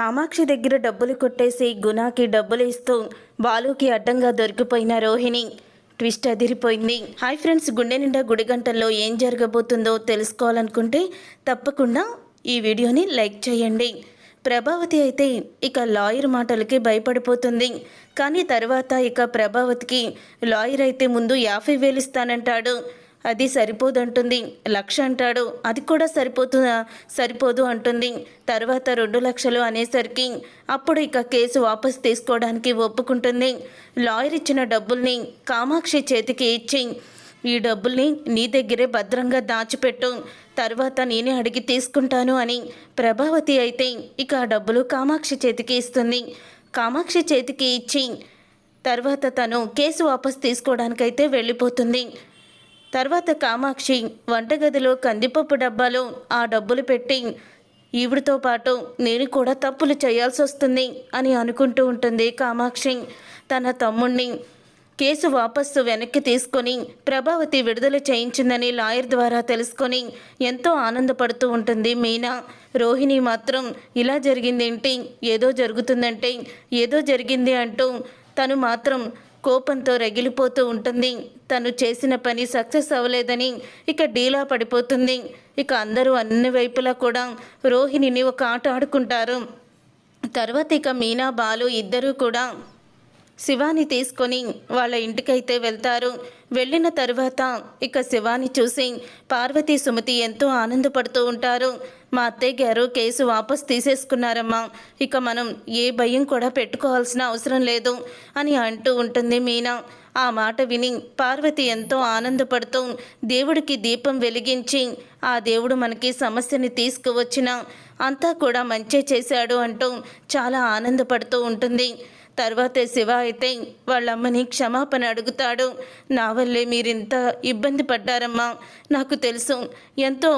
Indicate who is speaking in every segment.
Speaker 1: కామాక్షి దగ్గర డబ్బులు కొట్టేసి గుణాకి డబ్బులు ఇస్తూ బాలుకి అడ్డంగా దొరికిపోయిన రోహిణి ట్విస్ట్ అదిరిపోయింది. హాయ్ ఫ్రెండ్స్, గుండె నిండా గుడిగంటల్లో ఏం జరగబోతుందో తెలుసుకోవాలనుకుంటే తప్పకుండా ఈ వీడియోని లైక్ చేయండి. ప్రభావతి అయితే ఇక లాయర్ మాటలకి భయపడిపోతుంది. కానీ తర్వాత ఇక ప్రభావతికి లాయర్ అయితే ముందు 50,000 ఇస్తానంటాడు. అది సరిపోదంటుంది. 1,00,000 అంటాడు. అది కూడా సరిపోదు అంటుంది. తర్వాత 2,00,000 అనేసరికి అప్పుడు ఇక కేసు వాపస్ తీసుకోవడానికి ఒప్పుకుంటుంది. లాయర్ ఇచ్చిన డబ్బుల్ని కామాక్షి చేతికి ఇచ్చి, ఈ డబ్బుల్ని నీ దగ్గరే భద్రంగా దాచిపెట్టు, తర్వాత నేనే అడిగి తీసుకుంటాను అని ప్రభావతి అయితే ఇక ఆ డబ్బులు కామాక్షి చేతికి ఇస్తుంది. కామాక్షి చేతికి ఇచ్చి తర్వాత తను కేసు వాపస్ తీసుకోవడానికైతే వెళ్ళిపోతుంది. తర్వాత కామాక్షి వంటగదిలో కందిపప్పు డబ్బాలో ఆ డబ్బులు పెట్టి, ఈవిడితో పాటు నేను కూడా తప్పులు చేయాల్సి వస్తుంది అని అనుకుంటూ ఉంటుంది కామాక్షి. తన తమ్ముణ్ణి కేసు వాపస్సు వెనక్కి తీసుకొని ప్రభావతి విడుదల చేయించిందని లాయర్ ద్వారా తెలుసుకొని ఎంతో ఆనందపడుతూ ఉంటుంది మీనా. రోహిణి మాత్రం ఇలా జరిగిందేంటి, ఏదో జరుగుతుందంటే ఏదో జరిగింది అంటూ తను మాత్రం కోపంతో రగిలిపోతూ ఉంటుంది. తను చేసిన పని సక్సెస్ అవ్వలేదని ఇక డీలా పడిపోతుంది. ఇక అందరూ అన్ని వైపులా కూడా రోహిణిని ఒక ఆట ఆడుకుంటారు. తర్వాత ఇక మీనా బాలు ఇద్దరూ కూడా శివాని తీసుకొని వాళ్ళ ఇంటికైతే వెళ్తారు. వెళ్ళిన తర్వాత ఇక శివాని చూసి పార్వతి సుమతి ఎంతో ఆనందపడుతూ ఉంటారు. మా అత్తయ్య గారు కేసు వాపస్ తీసేసుకున్నారమ్మా, ఇక మనం ఏ భయం కూడా పెట్టుకోవాల్సిన అవసరం లేదు అని అంటూ ఉంటుంది మీనా. ఆ మాట విని పార్వతి ఎంతో ఆనందపడుతూ దేవుడికి దీపం వెలిగించి, ఆ దేవుడు మనకి సమస్యని తీసుకువచ్చినా అంతా కూడా మంచే చేశాడు అంటూ చాలా ఆనందపడుతూ ఉంటుంది. తర్వాత శివ అయితే వాళ్ళమ్మని క్షమాపణ అడుగుతాడు. నా వల్లే మీరింత ఇబ్బంది పడ్డారమ్మా, నాకు తెలుసు ఎంతో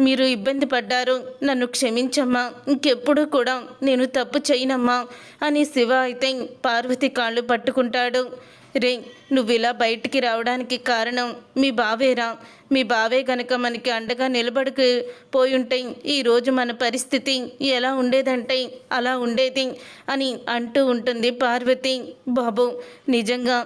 Speaker 1: మీరు ఇబ్బంది పడ్డారు, నన్ను క్షమించమ్మా, ఇంకెప్పుడు కూడా నేను తప్పు చేయనమ్మా అని శివ అయితే పార్వతి కాళ్ళు పట్టుకుంటాడు. రే, నువ్వు ఇలా బయటికి రావడానికి కారణం మీ బావేరా, మీ బావే గనక మనకి అండగా నిలబడిపోయుంటే ఈరోజు మన పరిస్థితి ఎలా ఉండేదంటే అలా ఉండేది అని అంటూ ఉంటుంది పార్వతి. బాబు, నిజంగా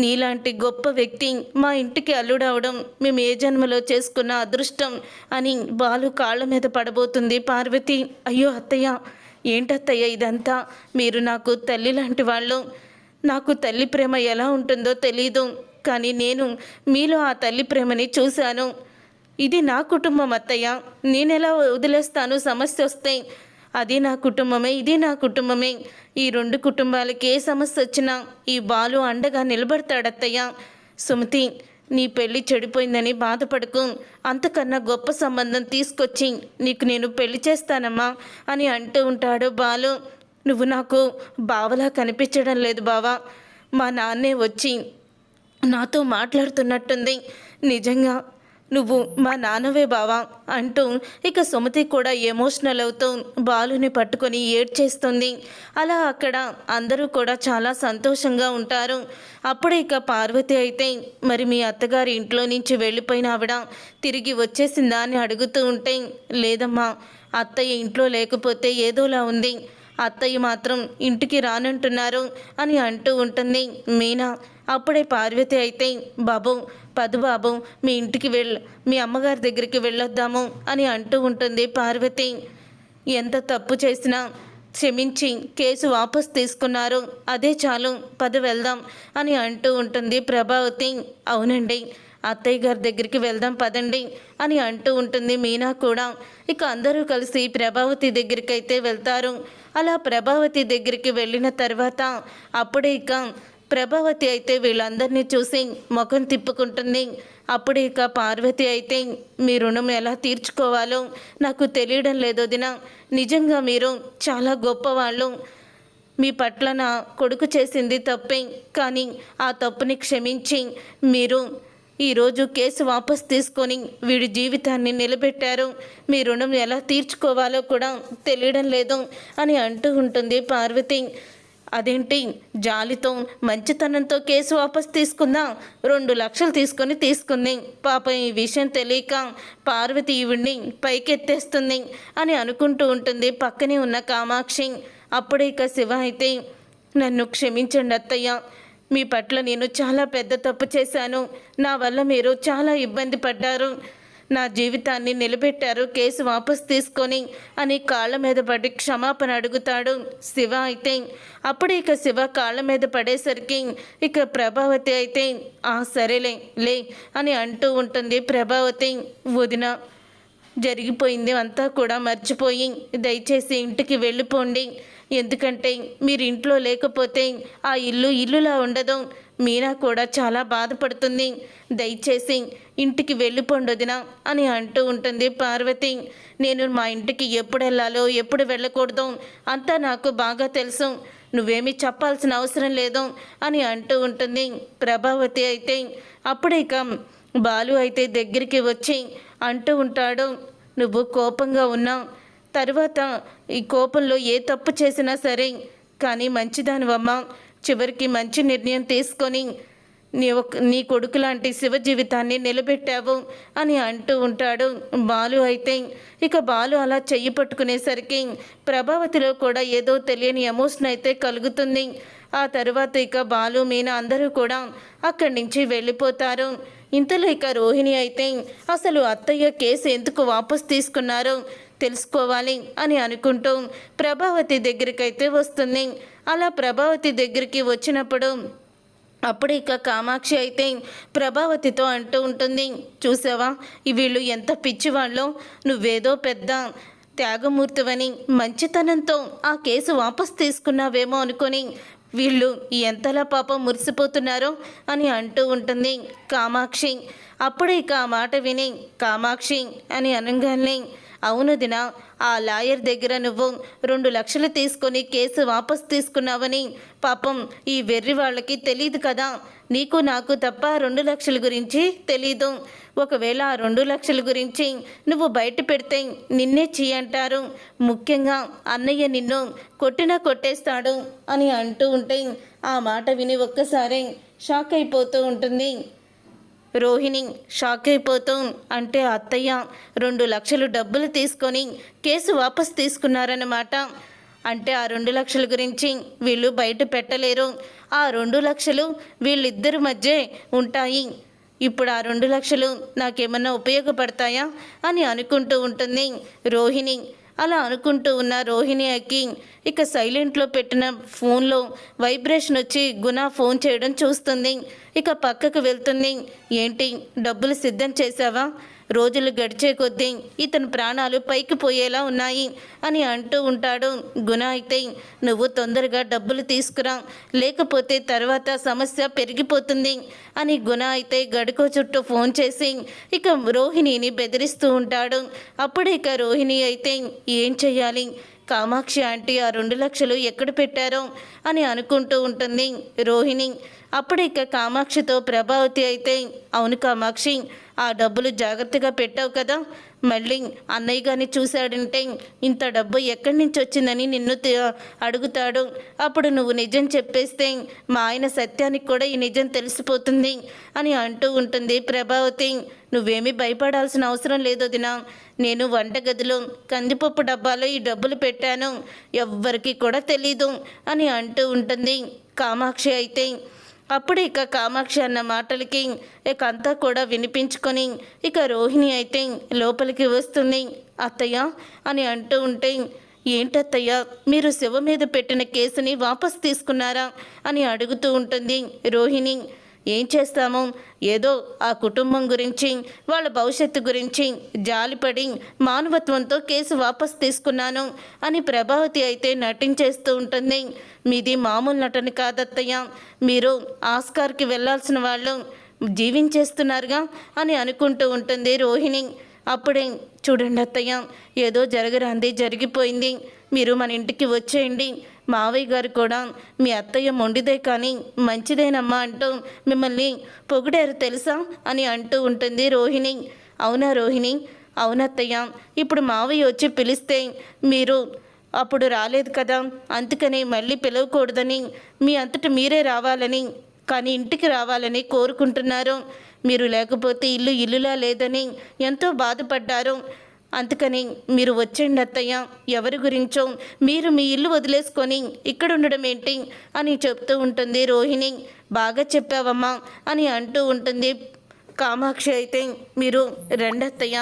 Speaker 1: నీలాంటి గొప్ప వ్యక్తి మా ఇంటికి అల్లుడవడం మేము ఏ జన్మలో చేసుకున్న అదృష్టం అని బాలు కాళ్ళ మీద పడబోతుంది పార్వతి. అయ్యో అత్తయ్య, ఏంటత్తయ్య ఇదంతా, మీరు నాకు తల్లి లాంటి వాళ్ళు, నాకు తల్లి ప్రేమ ఎలా ఉంటుందో తెలీదు, కానీ నేను మీలో ఆ తల్లి ప్రేమని చూశాను. ఇది నా కుటుంబం అత్తయ్య, నేనెలా వదిలేస్తాను సమస్య వస్తే? అది నా కుటుంబమే, ఇది నా కుటుంబమే. ఈ 2 కుటుంబాలకి ఏ సమస్య వచ్చినా ఈ బాలు అండగా నిలబడతాడత్తయ్య. సుమతి, నీ పెళ్ళి చెడిపోయిందని బాధపడకు, అంతకన్నా గొప్ప సంబంధం తీసుకొచ్చి నీకు నేను పెళ్లి చేస్తానమ్మా అని అంటూ ఉంటాడు బాలు. నువ్వు నాకు బావలా కనిపించడం లేదు బావా, మా నాన్నే వచ్చి నాతో మాట్లాడుతున్నట్టుంది, నిజంగా నువ్వు మా నాన్నవే బావా అంటూ ఇక సుమతి కూడా ఎమోషనల్ అవుతూ బాలుని పట్టుకొని ఏడ్చేస్తుంది. అలా అక్కడ అందరూ కూడా చాలా సంతోషంగా ఉంటారు. అప్పుడే ఇక పార్వతి అయితే, మరి మీ అత్తగారి ఇంట్లో నుంచి వెళ్ళిపోయిన ఆవిడ తిరిగి వచ్చేసిందా అని అడుగుతూ ఉంటే, లేదమ్మా, అత్తయ్య ఇంట్లో లేకపోతే ఏదోలా ఉంది, అత్తయ్య మాత్రం ఇంటికి రానంటున్నారు అని అంటూ ఉంటుంది మీనా. అప్పుడే పార్వతి అయితే, బాబు పదు బాబు, మీ ఇంటికి మీ అమ్మగారి దగ్గరికి వెళ్ళొద్దాము అని అంటూ ఉంటుంది పార్వతి. ఎంత తప్పు చేసినా క్షమించి కేసు వాపస్ తీసుకున్నారు, అదే చాలు, పద వెళ్దాం అని అంటూ ఉంటుంది ప్రభావతి. అవునండి, అత్తయ్య గారి దగ్గరికి వెళ్దాం పదండి అని అంటూ ఉంటుంది మీనా కూడా. ఇక అందరూ కలిసి ప్రభావతి దగ్గరికి అయితే వెళ్తారు. అలా ప్రభావతి దగ్గరికి వెళ్ళిన తర్వాత అప్పుడే ఇక ప్రభావతి అయితే వీళ్ళందరినీ చూసి ముఖం తిప్పుకుంటుంది. అప్పుడే ఇక పార్వతి అయితే, మీ రుణం ఎలా తీర్చుకోవాలో నాకు తెలియడం లేదు వదిన, నిజంగా మీరు చాలా గొప్పవాళ్ళు, మీ పట్ల నా కొడుకు చేసింది తప్పే, కానీ ఆ తప్పుని క్షమించి మీరు ఈరోజు కేసు వాపస్ తీసుకొని వీడి జీవితాన్ని నిలబెట్టారు, మీ రుణం ఎలా తీర్చుకోవాలో కూడా తెలియడం లేదు అని అంటూ ఉంటుంది పార్వతి. అదేంటి జాలితో మంచితనంతో కేసు వాపస్ తీసుకుందాం, 2 లక్షలు తీసుకుంది. పాపం ఈ విషయం తెలియక పార్వతి ఈవిడ్ని పైకెత్తేస్తుంది అని అనుకుంటూ ఉంటుంది పక్కనే ఉన్న కామాక్షి. అప్పుడే ఇక శివ అయితే, నన్ను క్షమించండి అత్తయ్య, మీ పట్ల నేను చాలా పెద్ద తప్పు చేశాను, నా వల్ల మీరు చాలా ఇబ్బంది పడ్డారు, నా జీవితాన్ని నిలబెట్టారు, కేసు వాపస్ తీసుకొని అని కాళ్ళ మీద పడి క్షమాపణ అడుగుతాడు శివ అయితే. అప్పుడు ఇక శివ కాళ్ళ మీద పడేసరికి ఇక ప్రభావతి అయితే, సరేలే లే అని అంటూ ఉంటుంది. ప్రభావతి, వదిన, జరిగిపోయింది అంతా కూడా మర్చిపోయి దయచేసి ఇంటికి వెళ్ళిపోండి, ఎందుకంటే మీరు ఇంట్లో లేకపోతే ఆ ఇల్లులా ఉండదు, మీనా కూడా చాలా బాధపడుతుంది, దయచేసి ఇంటికి వెళ్ళిపోండి వదినా అని అంటూ ఉంటుంది పార్వతి. నేను మా ఇంటికి ఎప్పుడు వెళ్ళాలో ఎప్పుడు వెళ్ళకూడదు అంతా నాకు బాగా తెలుసు, నువ్వేమీ చెప్పాల్సిన అవసరం లేదు అని అంటూ ఉంటుంది ప్రభావతి అయితే. అప్పుడు ఇక బాలు అయితే దగ్గరికి వచ్చి అంటూ ఉంటాడు, నువ్వు కోపంగా ఉన్నావు, తర్వాత ఈ కోపంలో ఏ తప్పు చేసినా సరే కానీ మంచిదానివమ్మ, చివరికి మంచి నిర్ణయం తీసుకొని నీ కొడుకు లాంటి శివ జీవితాన్ని నిలబెట్టావు అని అంటూ ఉంటాడు బాలు అయితే. ఇక బాలు అలా చెయ్యి పట్టుకునేసరికి ప్రభావతిలో కూడా ఏదో తెలియని ఎమోషన్ అయితే కలుగుతుంది. ఆ తర్వాత ఇక బాలు మీనా అందరూ కూడా అక్కడి నుంచి వెళ్ళిపోతారు. ఇంతలో ఇక రోహిణి అయితే, అసలు అత్తయ్య కేసు ఎందుకు వాపస్ తీసుకున్నారో తెలుసుకోవాలి అని అనుకుంటూ ప్రభావతి దగ్గరికైతే వస్తుంది. అలా ప్రభావతి దగ్గరికి వచ్చినప్పుడు అప్పుడు ఇక కామాక్షి అయితే ప్రభావతితో అంటూ ఉంటుంది, చూసావా వీళ్ళు ఎంత పిచ్చివాళ్ళో, నువ్వేదో పెద్ద త్యాగమూర్తివని మంచితనంతో ఆ కేసు వాపస్ తీసుకున్నావేమో అనుకొని వీళ్ళు ఎంతలా పాపం మురిసిపోతున్నారో అని అంటూ ఉంటుంది కామాక్షి. అప్పుడు ఇక ఆ మాట విని కామాక్షి అని అనగానే, అవును దినా, ఆ లాయర్ దగ్గర నువ్వు 2 లక్షలు తీసుకొని కేసు వాపస్ తీసుకున్నావని పాపం ఈ వెర్రి వాళ్ళకి తెలియదు కదా, నీకు నాకు తప్ప 2 లక్షల గురించి తెలీదు, ఒకవేళ ఆ 2 లక్షల గురించి నువ్వు బయట పెడితే నిన్నే అంటారు, ముఖ్యంగా అన్నయ్య నిన్ను కొట్టేస్తాడు అని అంటూ ఉంటే ఆ మాట విని ఒక్కసారి షాక్ అయిపోతూ ఉంటుంది రోహిణి. షాక్ అయిపోతూ, అంటే అత్తయ్య 2 లక్షలు డబ్బులు తీసుకొని కేసు వాపస్ తీసుకున్నారన్నమాట, అంటే ఆ 2 లక్షల గురించి వీళ్ళు బయట పెట్టలేరు, ఆ 2 లక్షలు వీళ్ళిద్దరి మధ్య ఉంటాయి, ఇప్పుడు ఆ 2 లక్షలు నాకేమన్నా ఉపయోగపడతాయా అని అనుకుంటూ ఉంటుంది రోహిణి. అలా అనుకుంటూ ఉన్న రోహిణికి ఇక సైలెంట్లో పెట్టిన ఫోన్లో వైబ్రేషన్ వచ్చి గుణ ఫోన్ చేయడం చూస్తుంది. ఇక పక్కకు వెళ్తుంది. ఏంటి, డబ్బులు సిద్ధం చేశావా, రోజులు గడిచే కొద్దీ ఇతని ప్రాణాలు పైకి పోయేలా ఉన్నాయి అని అంటూ ఉంటాడు గుణ అయితే. నువ్వు తొందరగా డబ్బులు తీసుకురా, లేకపోతే తర్వాత సమస్య పెరిగిపోతుంది అని గుణ అయితే గడుకో చుట్టూ ఫోన్ చేసి ఇక రోహిణిని బెదిరిస్తూ ఉంటాడు. అప్పుడు ఇక రోహిణి అయితే ఏం చెయ్యాలి, కామాక్షి ఆంటీ ఆ 2 లక్షలు ఎక్కడ పెట్టారో అని అనుకుంటూ ఉంటుంది రోహిణి. అప్పుడు ఇక కామాక్షితో ప్రభావతి అయితే, అవును కామాక్షి, ఆ డబ్బులు జాగ్రత్తగా పెట్టావు కదా, మళ్ళీ అన్నయ్య గారిని చూశాడంటే ఇంత డబ్బు ఎక్కడి నుంచి వచ్చిందని నిన్ను అడుగుతాడు, అప్పుడు నువ్వు నిజం చెప్పేస్తే మా ఆయన సత్యానికి కూడా ఈ నిజం తెలిసిపోతుంది అని అంటూ ఉంటుంది ప్రభావతి. నువ్వేమీ భయపడాల్సిన అవసరం లేదు వదినా, నేను వంటగదిలో కందిపప్పు డబ్బాలో ఈ డబ్బులు పెట్టాను, ఎవ్వరికి కూడా తెలీదు అని అంటూ ఉంటుంది కామాక్షి అయితే. అప్పుడు ఇక కామాక్షి అన్న మాటలకి ఇక అంతా కూడా వినిపించుకొని ఇక రోహిణి అయితే లోపలికి వస్తుంది. అత్తయ్య అని అంటూ ఉంటే, ఏంటత్తయ్య మీరు శివ మీద పెట్టిన కేసుని వాపస్ తీసుకున్నారా అని అడుగుతూ ఉంటుంది రోహిణి. ఏం చేస్తాము, ఏదో ఆ కుటుంబం గురించి వాళ్ళ భవిష్యత్తు గురించి జాలిపడి మానవత్వంతో కేసు వాపస్ తీసుకున్నాను అని ప్రభావతి అయితే నటించేస్తూ ఉంటుంది. మీది మామూలు నటన కాదత్తయ్య, మీరు ఆస్కార్కి వెళ్ళాల్సిన వాళ్ళు జీవించేస్తున్నారుగా అని అనుకుంటూ ఉంటుంది రోహిణి. అప్పుడే, చూడండి అత్తయ్య, ఏదో జరగరాంది జరిగిపోయింది, మీరు మన ఇంటికి వచ్చేయండి, మావయ్య గారు కూడా మీ అత్తయ్య మొండిదే కానీ మంచిదేనమ్మా అంటూ మిమ్మల్ని పొగిడారు తెలుసా అని అంటూ ఉంటుంది రోహిణి. అవునా రోహిణి, అవునత్తయ్య, ఇప్పుడు మావయ్య వచ్చి పిలిస్తే మీరు అప్పుడు రాలేదు కదా, అందుకని మళ్ళీ పిలవకూడదని, మీ అంతట మీరే రావాలని, కానీ ఇంటికి రావాలని కోరుకుంటున్నారు. మీరు లేకపోతే ఇల్లు ఇల్లులా లేదని ఎంతో బాధపడ్డారు. అందుకని మీరు వచ్చేయండి అత్తయ్య, ఎవరి గురించో మీరు మీ ఇల్లు వదిలేసుకొని ఇక్కడ ఉండడం ఏంటి అని చెప్తూ ఉంటుంది రోహిణి. బాగా చెప్పావమ్మా అని అంటూ ఉంటుంది కామాక్షి. అయితే మీరు రెండత్తయ్య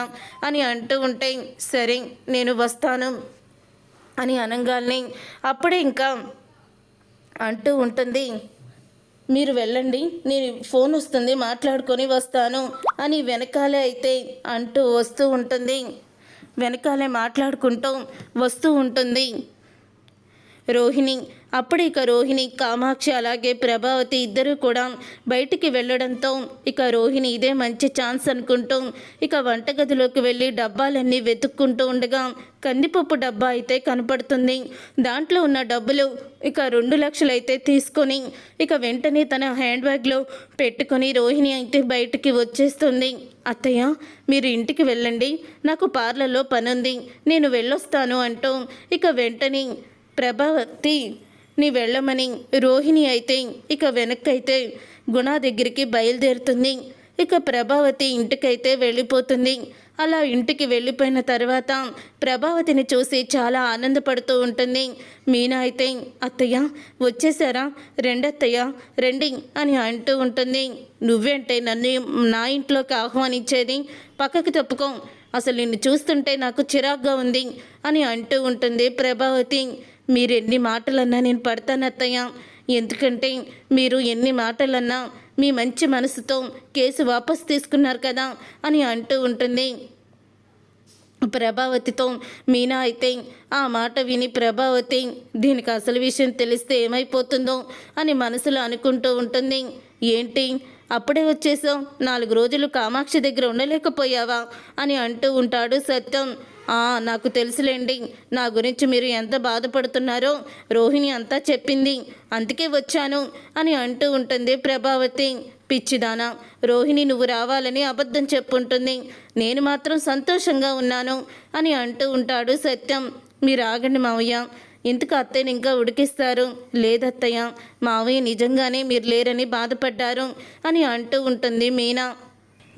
Speaker 1: అని అంటూ ఉంటే, సరే నేను వస్తాను అని అనగానే అప్పుడే ఇంకా అంటూ ఉంటుంది, మీరు వెళ్ళండి, నేను ఫోన్ వస్తుంది మాట్లాడుకొని వస్తాను అని వెనకాలే అయితే అంటూ వస్తూ ఉంటుంది. వెనకాలే మాట్లాడుకుంటూ వస్తూ ఉంటుంది రోహిణి. అప్పుడు ఇక రోహిణి, కామాక్షి అలాగే ప్రభావతి ఇద్దరు కూడా బయటికి వెళ్ళడంతో ఇక రోహిణి ఇదే మంచి ఛాన్స్ అనుకుంటూ ఇక వంటగదిలోకి వెళ్ళి డబ్బాలన్నీ వెతుక్కుంటూ ఉండగా కందిపప్పు డబ్బా అయితే కనపడుతుంది. దాంట్లో ఉన్న డబ్బులు ఇక 2 లక్షలు అయితే తీసుకొని ఇక వెంటనే తన హ్యాండ్ బ్యాగ్లో పెట్టుకొని రోహిణి అయితే బయటికి వచ్చేస్తుంది. అత్తయ్య మీరు ఇంటికి వెళ్ళండి, నాకు పార్లర్లో పనుంది, నేను వెళ్ళొస్తాను అంటూ ఇక వెంటనే ప్రభావతి నీ వెళ్ళమని రోహిణి అయితే ఇక వెనక్కైతే గుణ దగ్గరికి బయలుదేరుతుంది. ఇక ప్రభావతి ఇంటికైతే వెళ్ళిపోతుంది. అలా ఇంటికి వెళ్ళిపోయిన తర్వాత ప్రభావతిని చూసి చాలా ఆనందపడుతూ ఉంటుంది. మీనా అయితే అత్తయ్య వచ్చేసారా, రెండత్తయ్య రండి అని అంటూ ఉంటుంది. నువ్వేంటే నన్ను నా ఇంట్లోకి ఆహ్వానించేది, పక్కకి తప్పుకో, అసలు నిన్ను చూస్తుంటే నాకు చిరాగ్గా ఉంది అని అంటూ ఉంటుంది ప్రభావతి. మీరు ఎన్ని మాటలన్నా నేను పడతాను అత్తయ్య, ఎందుకంటే మీరు ఎన్ని మాటలన్నా మీ మంచి మనసుతో కేసు వాపసు తీసుకున్నారు కదా అని అంటూ ఉంటుంది ప్రభావతితో. మీనా అయితే ఆ మాట విని ప్రభావతి దీనికి అసలు విషయం తెలిస్తే ఏమైపోతుందో అని మనసులో అనుకుంటూ ఉంటుంది. ఏంటి అప్పుడే వచ్చేసావు, 4 రోజులు కామాక్షి దగ్గర ఉండలేకపోయావా అని అంటూ ఉంటాడు సత్యం. నాకు తెలుసులేండి, నా గురించి మీరు ఎంత బాధపడుతున్నారో రోహిణి అంతా చెప్పింది, అందుకే వచ్చాను అని అంటూ ఉంటుంది ప్రభావతి. పిచ్చిదానా, రోహిణి నువ్వు రావాలని అబద్ధం చెప్పుంటుంది, నేను మాత్రం సంతోషంగా ఉన్నాను అని అంటూ ఉంటాడు సత్యం. మీరు ఆగండి మావయ్య, ఎందుకు అత్తయ్యని ఇంకా ఉడికిస్తారు? లేదత్తయ్య, మావయ్య నిజంగానే మీరు లేరని బాధపడ్డారు అని అంటూ ఉంటుంది మీనా.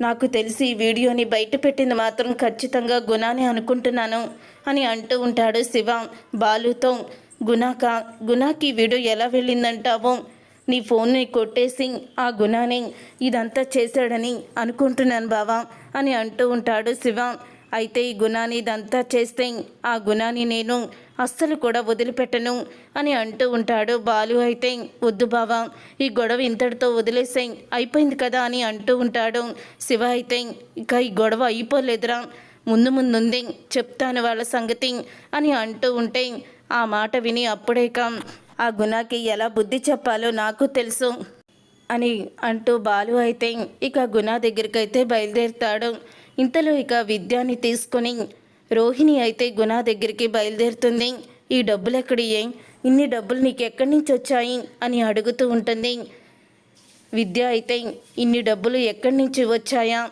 Speaker 1: నాకు తెలిసి ఈ వీడియోని బయట పెట్టింది మాత్రం ఖచ్చితంగా గుణానే అనుకుంటున్నాను అని అంటూ ఉంటాడు శివ బాలుతో. గుణాకి వీడియో ఎలా వెళ్ళిందంటావో? నీ ఫోన్ని కొట్టేసి ఆ గుణాని ఇదంతా చేశాడని అనుకుంటున్నాను బావా అని అంటూ ఉంటాడు శివ. అయితే ఈ గుణాన్ని ఇదంతా చేస్తే ఆ గుణాన్ని నేను అస్సలు కూడా వదిలిపెట్టను అని అంటూ ఉంటాడు బాలు. అయితే వద్దు బావా, ఈ గొడవ ఇంతటితో వదిలేసాయి, అయిపోయింది కదా అని అంటూ ఉంటాడు శివ. అయితే ఇక ఈ గొడవ అయిపోలేదురా, ముందుంది, చెప్తాను వాళ్ళ సంగతి అని అంటూ ఉంటే ఆ మాట విని అప్పుడేక ఆ గుణాకి ఎలా బుద్ధి చెప్పాలో నాకు తెలుసు అని అంటూ బాలు అయితే ఇక గుణ దగ్గరికి అయితే బయలుదేరుతాడు. ఇంతలో ఇక విద్యాని తీసుకొని రోహిణి అయితే గుణ దగ్గరికి బయలుదేరుతుంది. ఈ డబ్బులు ఎక్కడియే, ఇన్ని డబ్బులు నీకు ఎక్కడి నుంచి వచ్చాయి అని అడుగుతూ ఉంటుంది. విద్య అయితే ఇన్ని డబ్బులు ఎక్కడి నుంచి వచ్చాయా,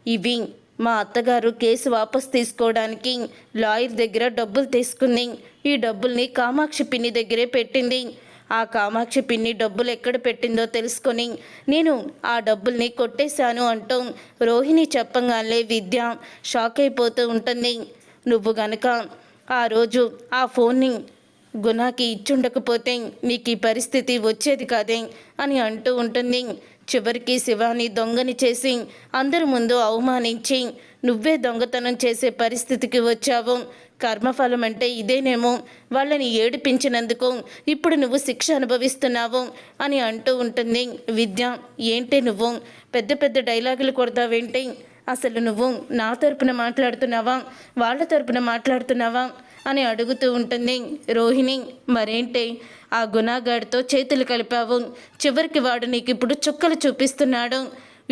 Speaker 1: ఇవి మా అత్తగారు కేసు వాపసు తీసుకోవడానికి లాయర్ దగ్గర డబ్బులు తీసుకుంది, ఈ డబ్బుల్ని కామాక్షి పిన్ని దగ్గరే పెట్టింది, ఆ కామాక్షి పిన్ని డబ్బులు ఎక్కడ పెట్టిందో తెలుసుకొని నేను ఆ డబ్బుల్ని కొట్టేశాను అంటూ రోహిణి చెప్పంగానే విద్య షాక్ అయిపోతూ ఉంటుంది. నువ్వు గనక ఆ రోజు ఆ ఫోన్ని గుణాకి ఇచ్చుండకపోతే నీకు ఈ పరిస్థితి వచ్చేది కాదే అని అంటూ ఉంటుంది. చివరికి శివాని దొంగని చేసి అందరి ముందు అవమానించి నువ్వే దొంగతనం చేసే పరిస్థితికి వచ్చావు, కర్మఫలం అంటే ఇదేనేమో, వాళ్ళని ఏడిపించినందుకు ఇప్పుడు నువ్వు శిక్ష అనుభవిస్తున్నావు అని అంటూ ఉంటుంది విద్య. ఏంటి నువ్వు పెద్ద పెద్ద డైలాగులు కొడతావేంటి? అసలు నువ్వు నా తరపున మాట్లాడుతున్నావా, వాళ్ళ తరపున మాట్లాడుతున్నావా అని అడుగుతూ ఉంటుంది రోహిణి. మరేంటి ఆ గుణాగాడితో చేతులు కలిపావు, చివరికి వాడు నీకు ఇప్పుడు చుక్కలు చూపిస్తున్నాడు,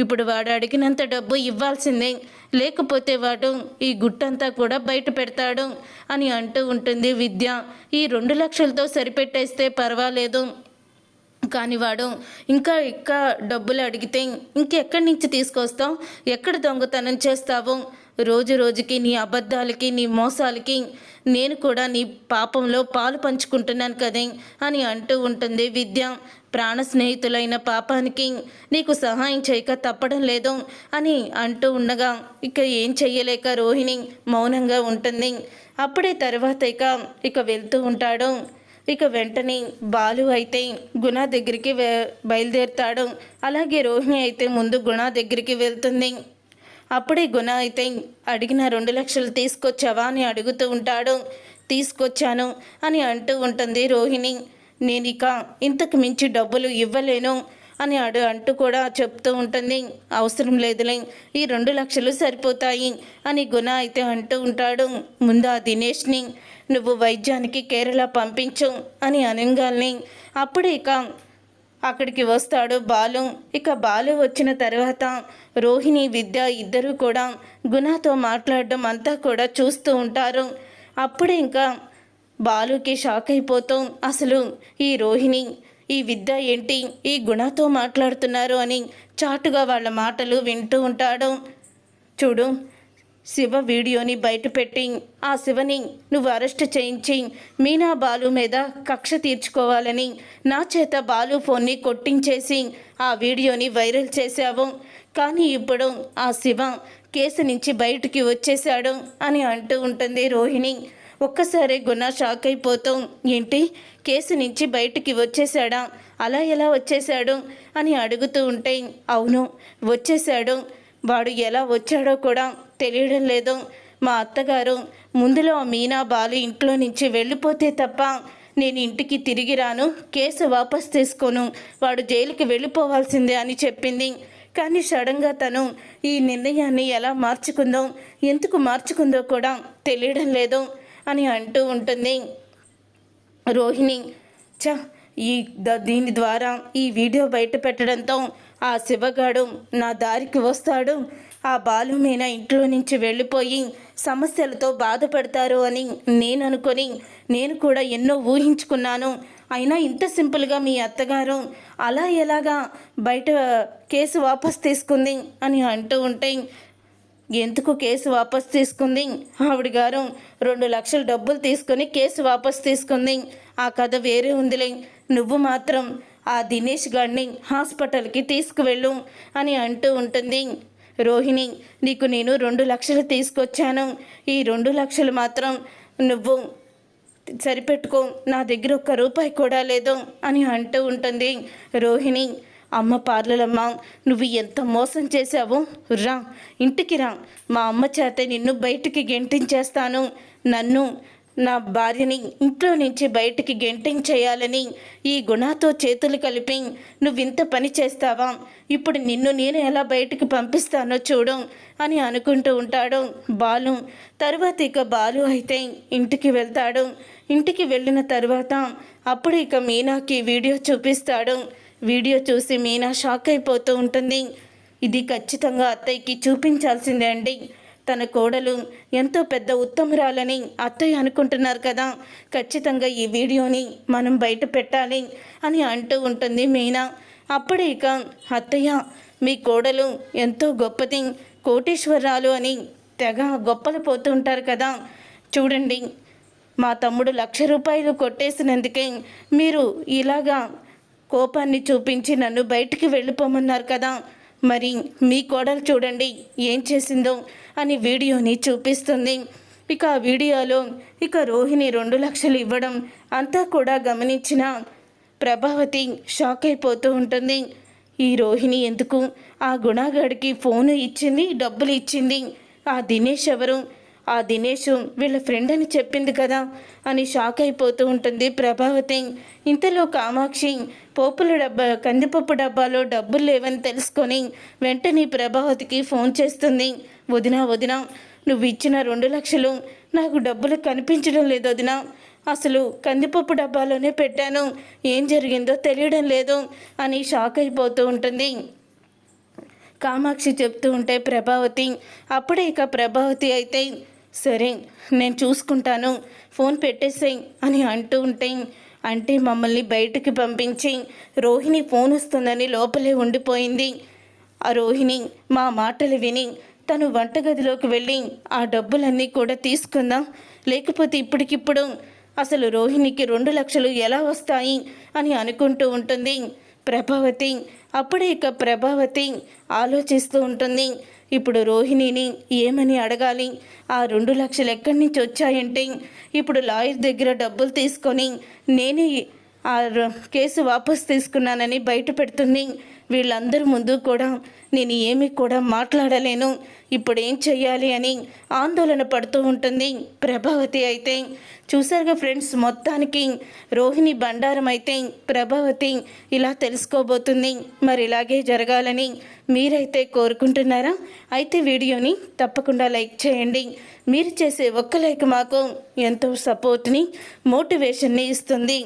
Speaker 1: ఇప్పుడు వాడు అడిగినంత డబ్బు ఇవ్వాల్సిందే, లేకపోతే వాడు ఈ గుట్టంతా కూడా బయట పెడతాడు అని అంటూ ఉంటుంది విద్య. ఈ 2 లక్షలతో సరిపెట్టేస్తే పర్వాలేదు, కానీ వాడు ఇంకా డబ్బులు అడిగితే ఇంకెక్కడి నుంచి తీసుకొస్తావు, ఎక్కడ దొంగతనం చేస్తావు రోజు రోజుకి నీ అబద్ధాలకి నీ మోసాలకి నేను కూడా నీ పాపంలో పాలు పంచుకుంటున్నాను కదే అని అంటూ ఉంటుంది విద్య. ప్రాణ స్నేహితులైన పాపానికి నీకు సహాయం చేయక తప్పడం లేదు అని అంటూ ఉండగా ఇక ఏం చెయ్యలేక రోహిణి మౌనంగా ఉంటుంది. అప్పుడే తర్వాత ఇక వెళ్తూ ఉంటాడు. ఇక వెంటనే బాలు అయితే గుణ దగ్గరికి బయలుదేరుతాడు. అలాగే రోహిణి అయితే ముందు గుణ దగ్గరికి వెళ్తుంది. అప్పుడే గుణ అయితే అడిగిన 2 లక్షలు తీసుకొచ్చావా అని అడుగుతూ ఉంటాడు. తీసుకొచ్చాను అని అంటూ ఉంటుంది రోహిణి. నేను ఇక ఇంతకు మించి డబ్బులు ఇవ్వలేను అని అంటూ కూడా చెప్తూ ఉంటుంది. అవసరం లేదులే, ఈ 2 లక్షలు సరిపోతాయి అని గుణ అయితే అంటూ ఉంటాడు. ముందు ఆ దినేష్ని నువ్వు వైద్యానికి కేరళ పంపించు అని అనగానే అప్పుడు అక్కడికి వస్తాడు బాలు. ఇక బాలు వచ్చిన తర్వాత రోహిణి విద్య ఇద్దరూ కూడా గుణతో మాట్లాడడం అంతా కూడా చూస్తూ ఉంటారు. అప్పుడే బాలుకి షాక్ అయిపోతాం. అసలు ఈ రోహిణి ఈ విద్య ఏంటి ఈ గుణతో మాట్లాడుతున్నారు అని చాటుగా వాళ్ళ మాటలు వింటూ ఉంటాడు. చూడు, శివ వీడియోని బయటపెట్టి ఆ శివని నువ్వు అరెస్ట్ చేయించి మీనా బాలు మీద కక్ష తీర్చుకోవాలని నా చేత బాలు ఫోన్ని కొట్టించేసి ఆ వీడియోని వైరల్ చేశావు. కానీ ఇప్పుడు ఆ శివ కేసు నుంచి బయటికి వచ్చేశాడు అని అంటూ ఉంటుంది రోహిణి. ఒక్కసారి గుణ షాక్ అయిపోతాం. ఏంటి, కేసు నుంచి బయటికి వచ్చేశాడా? అలా ఎలా వచ్చేశాడు అని అడుగుతూ ఉంటే అవును వచ్చేశాడు. వాడు ఎలా వచ్చాడో కూడా తెలియడం లేదు. మా అత్తగారు ముందులో మీనా బాలు ఇంట్లో నుంచి వెళ్ళిపోతే తప్ప నేను ఇంటికి తిరిగి రాను, కేసు వాపస్ తీసుకోను, వాడు జైలుకి వెళ్ళిపోవాల్సిందే అని చెప్పింది. కానీ సడన్గా తను ఈ నిర్ణయాన్ని ఎలా మార్చుకుందో ఎందుకు మార్చుకుందో కూడా తెలియడం లేదు అని అంటూ ఉంటుంది రోహిణి. దీని ద్వారా ఈ వీడియో బయట పెట్టడంతో ఆ శివగాడు నా దారికి వస్తాడు, ఆ బాలు మీనా ఇంట్లో నుంచి వెళ్ళిపోయి సమస్యలతో బాధపడతారు అని నేను అనుకొని నేను కూడా ఎన్నో ఊహించుకున్నాను. అయినా ఇంత సింపుల్గా మీ అత్తగారు అలా ఎలాగా బయట కేసు వాపస్ తీసుకుంది అని అంటూ ఉంటే ఎందుకు కేసు వాపస్ తీసుకుంది? ఆవిడ గారు 2 లక్షల డబ్బులు తీసుకొని కేసు వాపస్ తీసుకుంది. ఆ కథ వేరే ఉందిలే. నువ్వు మాత్రం ఆ దినేష్ గారిని హాస్పిటల్కి తీసుకువెళ్ళు అని అంటూ ఉంటుంది రోహిణి. నీకు నేను 2 లక్షలు తీసుకొచ్చాను, ఈ 2 లక్షలు మాత్రం నువ్వు సరిపెట్టుకో, నా దగ్గర 1 రూపాయి కూడా లేదు అని అంటూ ఉంటుంది రోహిణి. అమ్మ పార్లలమ్మ, నువ్వు ఎంత మోసం చేశావు, రా ఇంటికి రా, మా అమ్మ చేత నిన్ను బయటికి గెంటించేస్తాను. నన్ను నా భార్యని ఇంట్లో నుంచి బయటికి గెంటించేయాలని ఈ గుణతో చేతులు కలిపి నువ్వింత పని చేస్తావా? ఇప్పుడు నిన్ను నేను ఎలా బయటికి పంపిస్తానో చూడు అని అనుకుంటూ ఉంటాడు బాలు. తర్వాత బాలు అయితే ఇంటికి వెళ్తాడు. ఇంటికి వెళ్ళిన తర్వాత అప్పుడు మీనాకి వీడియో చూపిస్తాడు. వీడియో చూసి మీనా షాక్ అయిపోతూ ఉంటుంది. ఇది ఖచ్చితంగా అత్తయ్యకి చూపించాల్సిందే అండి, తన కోడలు ఎంతో పెద్ద ఉత్తమురాలని అత్తయ్య అనుకుంటున్నారు కదా, ఖచ్చితంగా ఈ వీడియోని మనం బయట పెట్టాలి అని అంటూ ఉంటుంది మీనా. అప్పుడే అత్తయ్య మీ కోడలు ఎంతో గొప్పది, కోటీశ్వరాలు అని తెగ గొప్పలు పోతూ ఉంటారు కదా, చూడండి మా తమ్ముడు 1,00,000 రూపాయలు కొట్టేసినందుకే మీరు ఇలాగా కోపాన్ని చూపించి నన్ను బయటికి వెళ్ళిపోమన్నారు కదా, మరి మీ కోడలు చూడండి ఏం చేసిందో అని వీడియోని చూపిస్తుంది. ఆ వీడియోలో రోహిణి 2 లక్షలు ఇవ్వడం అంతా కూడా గమనించిన ప్రభావతి షాక్ అయిపోతూ ఉంటుంది. ఈ రోహిణి ఎందుకు ఆ గుణగాడికి ఫోను ఇచ్చింది, డబ్బులు ఇచ్చింది? ఆ దినేష్ ఎవరు? ఆ దినేష్ వీళ్ళ ఫ్రెండ్ అని చెప్పింది కదా అని షాక్ అయిపోతూ ఉంటుంది ప్రభావతి. ఇంతలో కామాక్షి కందిపప్పు డబ్బాలో డబ్బులు లేవని తెలుసుకొని వెంటనే ప్రభావతికి ఫోన్ చేస్తుంది. వదినా నువ్వు ఇచ్చిన 2 లక్షలు నాకు డబ్బులు కనిపించడం లేదు వదినా, అసలు కందిపప్పు డబ్బాలోనే పెట్టాను, ఏం జరిగిందో తెలియడం లేదు అని షాక్ అయిపోతూ ఉంటుంది కామాక్షి చెప్తూ ఉంటే ప్రభావతి. అప్పుడే ప్రభావతి అయితే సరే నేను చూసుకుంటాను, ఫోన్ పెట్టేసేయ్ అని అంటూ ఉంటే అంటే మమ్మల్ని బయటికి పంపించి రోహిణి ఫోన్ వస్తుందని లోపలే ఉండిపోయింది. ఆ రోహిణి మా మాటలు విని తను వంటగదిలోకి వెళ్ళి ఆ డబ్బులన్నీ కూడా తీసుకుందాం, లేకపోతే ఇప్పటికిప్పుడు అసలు రోహిణికి 2 లక్షలు ఎలా వస్తాయి అని అనుకుంటూ ఉంటుంది ప్రభావతి. అప్పుడే ఇక ప్రభావతి ఆలోచిస్తూ ఉంటుంది, ఇప్పుడు రోహిణిని ఏమని అడగాలి, ఆ 2 లక్షలు ఎక్కడి నుంచి వచ్చాయంటే ఇప్పుడు లాయర్ దగ్గర డబ్బులు తీసుకొని నేనే ఆ కేసు వాపస్ తీసుకున్నానని బయట పెడుతుంది. వీళ్ళందరి ముందు కూడా నేను ఏమీ కూడా మాట్లాడలేను, ఇప్పుడు ఏం చెయ్యాలి అని ఆందోళన పడుతూ ఉంటుంది ప్రభావతి. అయితే చూసారుగా ఫ్రెండ్స్, మొత్తానికి రోహిణి బండారం అయితే ప్రభావతి ఇలా తెలుసుకోబోతుంది. మరి ఇలాగే జరగాలని మీరైతే కోరుకుంటున్నారా? అయితే వీడియోని తప్పకుండా లైక్ చేయండి. మీరు చేసే ఒక్క లైక్ మాకు ఎంతో సపోర్ట్ని, మోటివేషన్ని ఇస్తుంది.